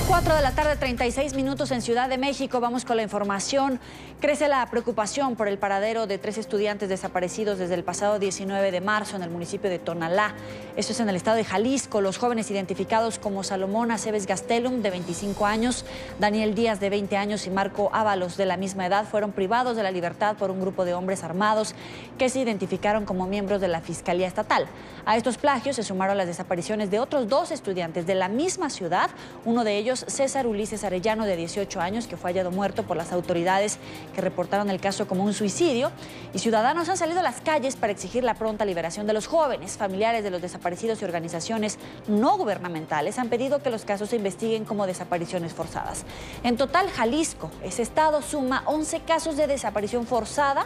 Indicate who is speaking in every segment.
Speaker 1: 4 de la tarde, 36 minutos en Ciudad de México. Vamos con la información. Crece la preocupación por el paradero de 3 estudiantes desaparecidos desde el pasado 19 de marzo en el municipio de Tonalá. Esto es en el estado de Jalisco. Los jóvenes identificados como Salomón Aceves Gastelum, de 25 años, Daniel Díaz, de 20 años, y Marco Ábalos, de la misma edad, fueron privados de la libertad por un grupo de hombres armados que se identificaron como miembros de la Fiscalía Estatal. A estos plagios se sumaron las desapariciones de otros 2 estudiantes de la misma ciudad, uno de ellos César Ulises Arellano, de 18 años, que fue hallado muerto por las autoridades, que reportaron el caso como un suicidio. Y ciudadanos han salido a las calles para exigir la pronta liberación de los jóvenes. Familiares de los desaparecidos y organizaciones no gubernamentales han pedido que los casos se investiguen como desapariciones forzadas. En total, Jalisco, ese estado, suma 11 casos de desaparición forzada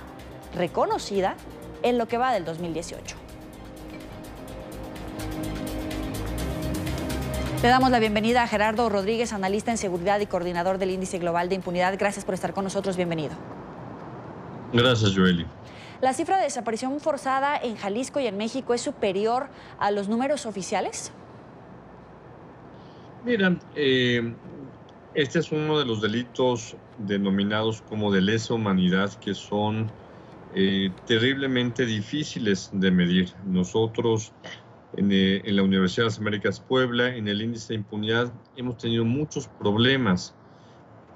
Speaker 1: reconocida en lo que va del 2018. Le damos la bienvenida a Gerardo Rodríguez, analista en seguridad y coordinador del Índice Global de Impunidad. Gracias por estar con nosotros. Bienvenido.
Speaker 2: Gracias, Joely.
Speaker 1: ¿La cifra de desaparición forzada en Jalisco y en México es superior a los números oficiales?
Speaker 2: Mira, este es uno de los delitos denominados como de lesa humanidad, que son terriblemente difíciles de medir. Nosotros en la Universidad de las Américas Puebla, en el índice de impunidad, hemos tenido muchos problemas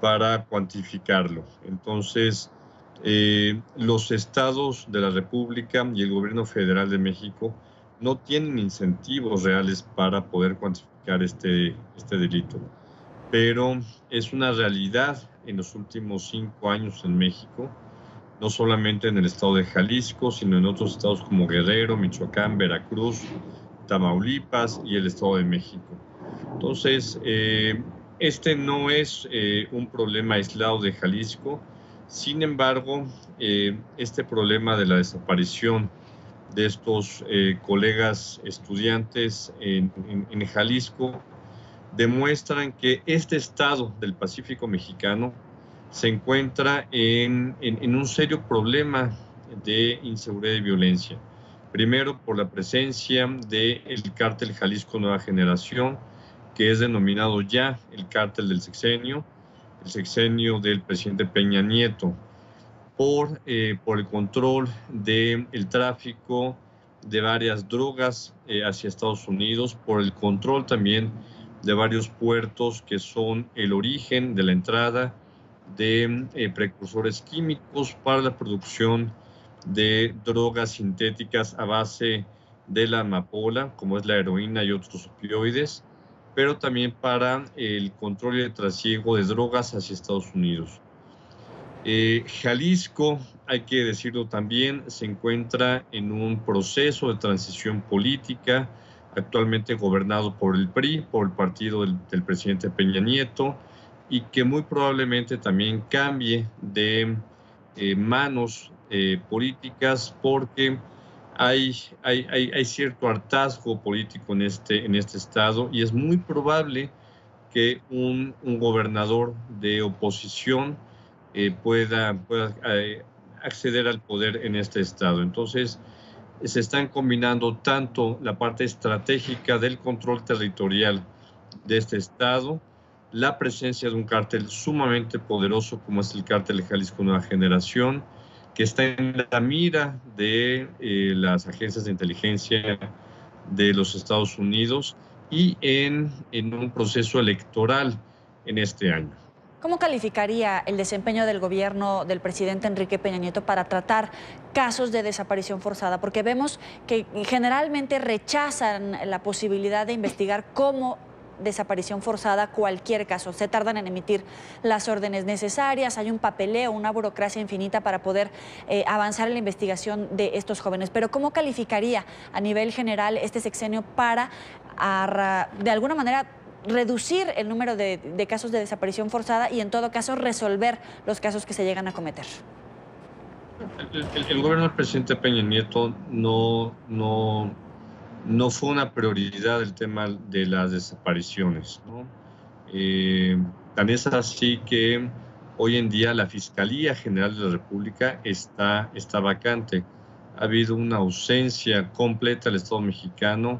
Speaker 2: para cuantificarlo. Entonces, los estados de la República y el gobierno federal de México no tienen incentivos reales para poder cuantificar este delito. Pero es una realidad en los últimos 5 años en México, no solamente en el estado de Jalisco, sino en otros estados como Guerrero, Michoacán, Veracruz, Tamaulipas y el Estado de México. Entonces, este no es un problema aislado de Jalisco. Sin embargo, este problema de la desaparición de estos colegas estudiantes en Jalisco demuestran que este estado del Pacífico mexicano se encuentra en un serio problema de inseguridad y violencia. Primero, por la presencia del cártel Jalisco Nueva Generación, que es denominado ya el cártel del sexenio, el sexenio del presidente Peña Nieto, por el control del tráfico de varias drogas hacia Estados Unidos, por el control también de varios puertos que son el origen de la entrada de precursores químicos para la producción de drogas sintéticas a base de la amapola, como es la heroína y otros opioides, pero también para el control y el trasiego de drogas hacia Estados Unidos. Jalisco, hay que decirlo también, se encuentra en un proceso de transición política, actualmente gobernado por el PRI, por el partido del presidente Peña Nieto, y que muy probablemente también cambie de manos políticas, porque hay cierto hartazgo político en este estado, y es muy probable que un gobernador de oposición pueda acceder al poder en este estado. Entonces, se están combinando tanto la parte estratégica del control territorial de este estado, la presencia de un cártel sumamente poderoso como es el cártel de Jalisco Nueva Generación, que está en la mira de las agencias de inteligencia de los Estados Unidos y en un proceso electoral en este año.
Speaker 1: ¿Cómo calificaría el desempeño del gobierno del presidente Enrique Peña Nieto para tratar casos de desaparición forzada? Porque vemos que generalmente rechazan la posibilidad de investigar como desaparición forzada cualquier caso. Se tardan en emitir las órdenes necesarias, hay un papeleo, una burocracia infinita para poder avanzar en la investigación de estos jóvenes. Pero ¿cómo calificaría a nivel general este sexenio para, de alguna manera, reducir el número de casos de desaparición forzada y en todo caso resolver los casos que se llegan a cometer?
Speaker 2: El gobierno del presidente Peña Nieto no fue una prioridad el tema de las desapariciones, ¿no? Tan es así que hoy en día la Fiscalía General de la República está vacante. Ha habido una ausencia completa del Estado mexicano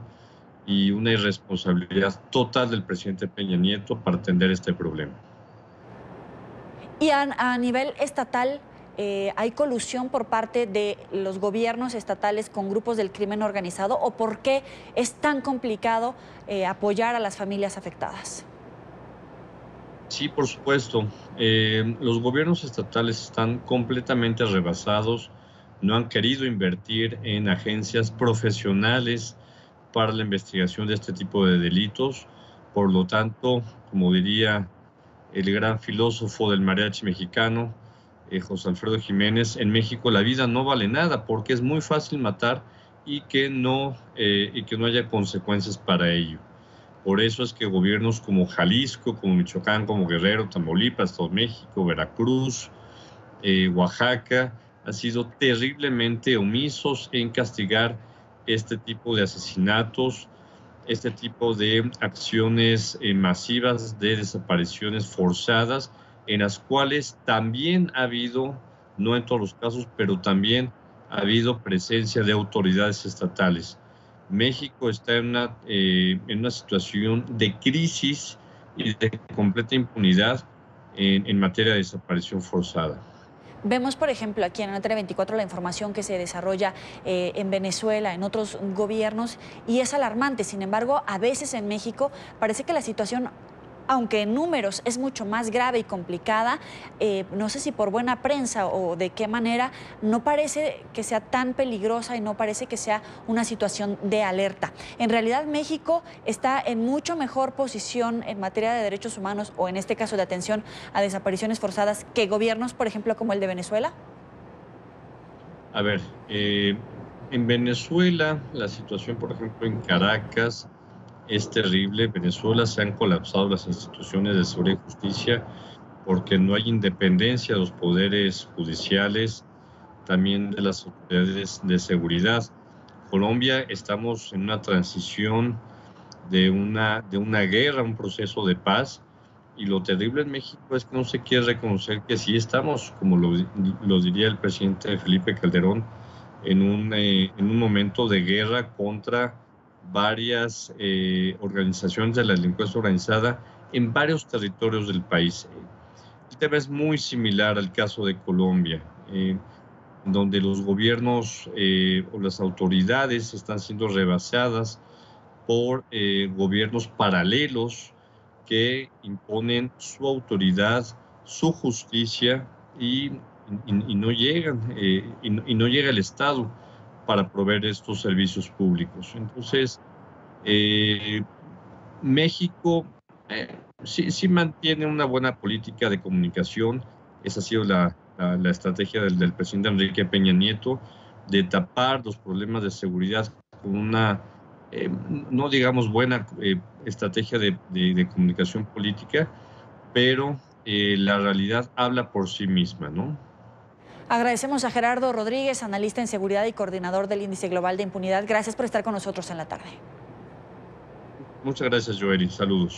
Speaker 2: y una irresponsabilidad total del presidente Peña Nieto para atender este problema.
Speaker 1: Y a nivel estatal, ¿hay colusión por parte de los gobiernos estatales con grupos del crimen organizado? ¿O por qué es tan complicado apoyar a las familias afectadas?
Speaker 2: Sí, por supuesto. Los gobiernos estatales están completamente rebasados, no han querido invertir en agencias profesionales para la investigación de este tipo de delitos. Por lo tanto, como diría el gran filósofo del mariachi mexicano, José Alfredo Jiménez, en México la vida no vale nada porque es muy fácil matar y que no haya consecuencias para ello. Por eso es que gobiernos como Jalisco, como Michoacán, como Guerrero, Tamaulipas, Estado de México, Veracruz, Oaxaca, han sido terriblemente omisos en castigar este tipo de asesinatos, este tipo de acciones masivas de desapariciones forzadas, en las cuales también ha habido, no en todos los casos, pero también ha habido presencia de autoridades estatales. México está en una situación de crisis y de completa impunidad en materia de desaparición forzada.
Speaker 1: Vemos, por ejemplo, aquí en Antena 24 la información que se desarrolla en Venezuela, en otros gobiernos, y es alarmante. Sin embargo, a veces en México parece que la situación, aunque en números es mucho más grave y complicada, no sé si por buena prensa o de qué manera, no parece que sea tan peligrosa y no parece que sea una situación de alerta. En realidad, México está en mucho mejor posición en materia de derechos humanos o en este caso de atención a desapariciones forzadas que gobiernos, por ejemplo, como el de Venezuela.
Speaker 2: A ver, en Venezuela, la situación, por ejemplo, en Caracas, es terrible. En Venezuela se han colapsado las instituciones de seguridad y justicia porque no hay independencia de los poderes judiciales, también de las autoridades de seguridad. Colombia, estamos en una transición de una guerra, un proceso de paz, y lo terrible en México es que no se quiere reconocer que sí estamos, como lo diría el presidente Felipe Calderón, en un momento de guerra contra varias organizaciones de la delincuencia organizada en varios territorios del país. El tema es muy similar al caso de Colombia, donde los gobiernos o las autoridades están siendo rebasadas por gobiernos paralelos que imponen su autoridad, su justicia y no llegan, y no llega el Estado para proveer estos servicios públicos. Entonces, eh, México sí mantiene una buena política de comunicación. Esa ha sido la estrategia del presidente Enrique Peña Nieto, de tapar los problemas de seguridad con una, no digamos buena estrategia de comunicación política, pero la realidad habla por sí misma, ¿no?
Speaker 1: Agradecemos a Gerardo Rodríguez, analista en seguridad y coordinador del Índice Global de Impunidad. Gracias por estar con nosotros en la tarde.
Speaker 2: Muchas gracias, Joely. Saludos.